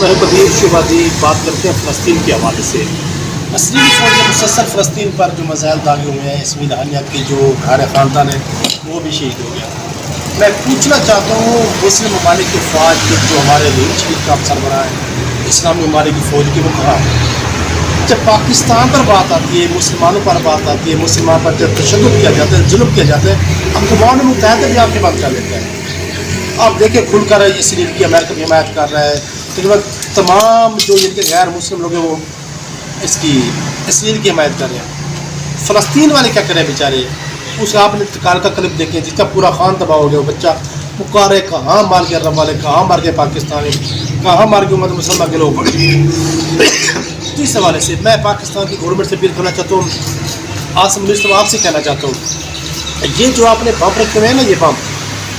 میں قدیر شبادی بات کرتے ہیں فلسطین کے حوالے سے. اصلی فوج میں مسلسل فلسطین پر جو مسائل داغے ہوئے ہیں، اسمیل ہانیہ کے جو گھر خاندان ہے وہ بھی شہید ہو گیا. میں پوچھنا چاہتا ہوں مسلم ممالک کے فوج کے جو ہمارے ریل شریف کا سربراہ ہے اسلامی ممالک کی فوج کی، وہ کہاں ہے؟ جب پاکستان پر بات آتی ہے، مسلمانوں پر بات آتی ہے، مسلمان پر جب تشدد کیا جاتا ہے، ظلم کیا جاتا ہے، اقوام متحدہ بھی آپ کی بات کر لیتا ہے. آپ دیکھیں کھل کر اسرائیل کی امریکہ کی حمایت کر رہا ہے، لیکن تمام جو ان کے غیر مسلم لوگ ہیں وہ اسرائیل کی حمایت کر رہے ہیں. فلسطین والے کیا کریں بیچارے؟ اس آپ نے انتقال کا کلپ دیکھیں جس کا پورا خان تباہ ہو گیا. وہ بچہ پکارے کہاں مار گیا رب والے، کہاں مار گئے پاکستانی، کہاں مار گئے امت مسلمہ کے لوگ. تو اس حوالے سے میں پاکستان کی گورنمنٹ سے اپیل کرنا چاہتا ہوں، آصم منسٹر آپ سے کہنا چاہتا ہوں، یہ جو آپ نے بم رکھے ہوئے ہیں نا، یہ بم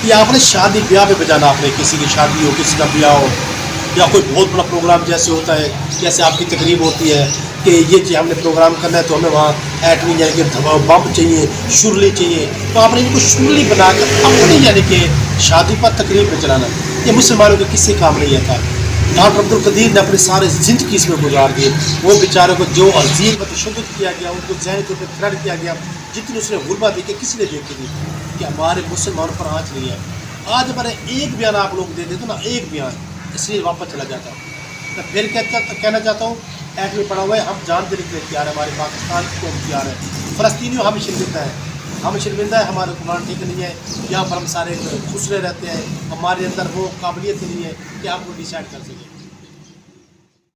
یہ آپ نے شادی بیاہ پہ بجانا. آپ نے کسی کی شادی ہو، کسی کا بیاہ ہو، یا کوئی بہت بڑا پروگرام جیسے ہوتا ہے، جیسے آپ کی تقریب ہوتی ہے کہ یہ چیز ہم نے پروگرام کرنا ہے تو ہمیں وہاں ایٹمی یعنی کہ بم چاہیے، شرلی چاہیے، تو آپ نے ان کو شرلی بنا کر اپنی یعنی کہ شادی پر تقریب میں چلانا، یہ مسلمانوں کے کسی کام نہیں آتا. ڈاکٹر عبدالقدیر نے اپنے سارے زندگی اس میں گزار دیے. وہ بیچارے کو جو عظیم تشدد کیا گیا، ان کو ذہنی طور پہ تھریٹ کیا گیا، جتنی اس نے غربت دیکھی کسی نے دیکھی نہیں کہ ہمارے مسلمانوں پر آنچ نہیں ہے. آج ہمارے ایک بیان آپ لوگ دے دیتے نا، ایک بیان اس لیے واپس چلا جاتا. میں پھر کہنا چاہتا ہوں ایٹ میں پڑا ہوا ہے، ہم جان دینے کے لیے تیار ہے، ہمارے پاکستان کو تیار ہے. فلسطینیوں ہم شرمندہ ہے، ہم شرمندہ ہے، ہمارا حکمران ٹھیک نہیں ہے، یہاں پر ہم سارے خسرے رہتے ہیں، ہمارے اندر وہ قابلیت نہیں ہے کہ آپ کو ڈیسائڈ کر سکیں.